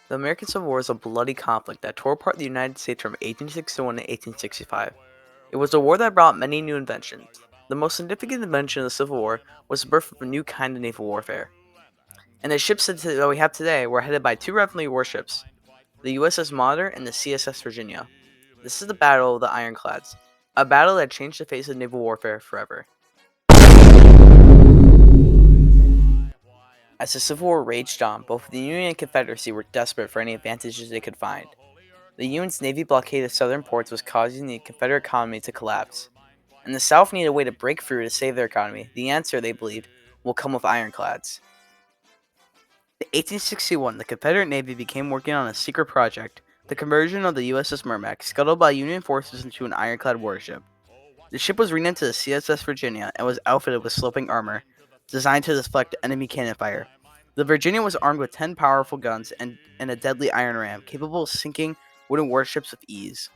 The American Civil War is a bloody conflict that tore apart the United States from 1861 to 1865. It was a war that brought many new inventions. The most significant invention of the Civil War was the birth of a new kind of naval warfare. And the ships that we have today were headed by two Revenue warships, the USS Monitor and the CSS Virginia. This is the Battle of the Ironclads, a battle that changed the face of naval warfare forever. As the Civil War raged on, both the Union and Confederacy were desperate for any advantages they could find. The Union's Navy blockade of southern ports was causing the Confederate economy to collapse, and the South needed a way to break through to save their economy. The answer, they believed, will come with ironclads. In 1861, the Confederate Navy began working on a secret project, the conversion of the USS Merrimack, scuttled by Union forces into an ironclad warship. The ship was renamed to the CSS Virginia and was outfitted with sloping armor, designed to deflect enemy cannon fire. The Virginia was armed with 10 powerful guns and a deadly iron ram, capable of sinking wooden warships with ease.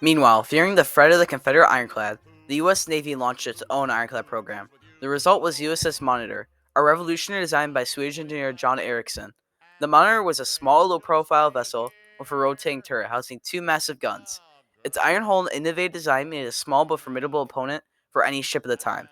Meanwhile, fearing the threat of the Confederate ironclad, the U.S. Navy launched its own ironclad program. The result was USS Monitor, a revolutionary designed by Swedish engineer John Ericsson. The Monitor was a small, low-profile vessel with a rotating turret housing two massive guns. Its iron hull and innovative design made it a small but formidable opponent for any ship at the time.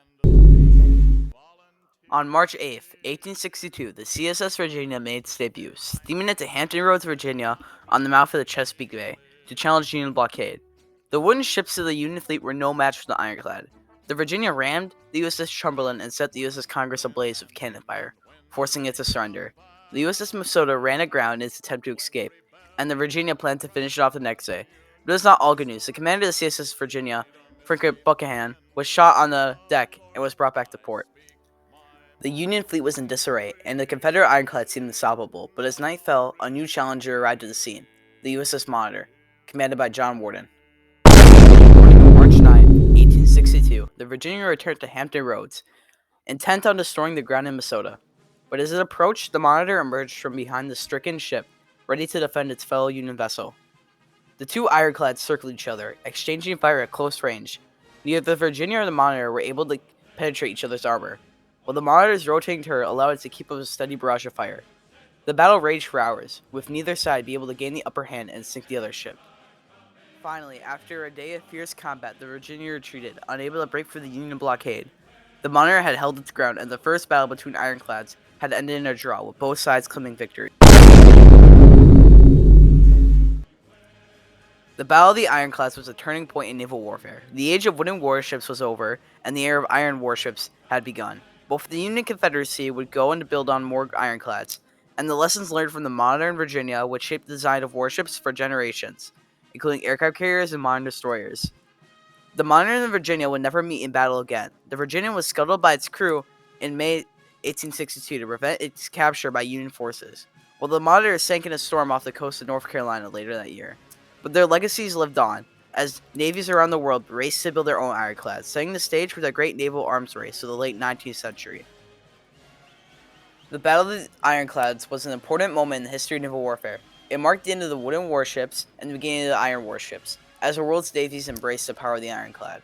On March 8, 1862, the CSS Virginia made its debut, steaming into Hampton Roads, Virginia, on the mouth of the Chesapeake Bay, to challenge Union blockade. The wooden ships of the Union fleet were no match for the ironclad. The Virginia rammed the USS Chamberlain and set the USS Congress ablaze with cannon fire, forcing it to surrender. The USS Minnesota ran aground in its attempt to escape, and the Virginia planned to finish it off the next day. But it was not all good news. The commander of the CSS Virginia, Frank Buckingham, was shot on the deck and was brought back to port. The Union fleet was in disarray, and the Confederate ironclad seemed unstoppable, but as night fell, a new challenger arrived at the scene, the USS Monitor, commanded by John Worden. On March 9, 1862, the Virginia returned to Hampton Roads, intent on destroying the ground in Minnesota. But as it approached, the Monitor emerged from behind the stricken ship, ready to defend its fellow Union vessel. The two ironclads circled each other, exchanging fire at close range. Neither the Virginia or the Monitor were able to penetrate each other's armor, while the Monitor's rotating turret allowed it to keep up a steady barrage of fire. The battle raged for hours, with neither side being able to gain the upper hand and sink the other ship. Finally, after a day of fierce combat, the Virginia retreated, unable to break through the Union blockade. The Monitor had held its ground, and the first battle between ironclads had ended in a draw, with both sides claiming victory. The Battle of the Ironclads was a turning point in naval warfare. The age of wooden warships was over, and the era of iron warships had begun. Both the Union and Confederacy would go on to build on more ironclads, and the lessons learned from the modern Virginia would shape the design of warships for generations, including aircraft carriers and modern destroyers. The Monitor and the Virginia would never meet in battle again. The Virginia was scuttled by its crew in May 1862 to prevent its capture by Union forces, while the Monitor sank in a storm off the coast of North Carolina later that year. But their legacies lived on, as navies around the world raced to build their own ironclads, setting the stage for the great naval arms race of the late 19th century. The Battle of the Ironclads was an important moment in the history of naval warfare. It marked the end of the wooden warships and the beginning of the iron warships, as the world's navies embraced the power of the ironclad.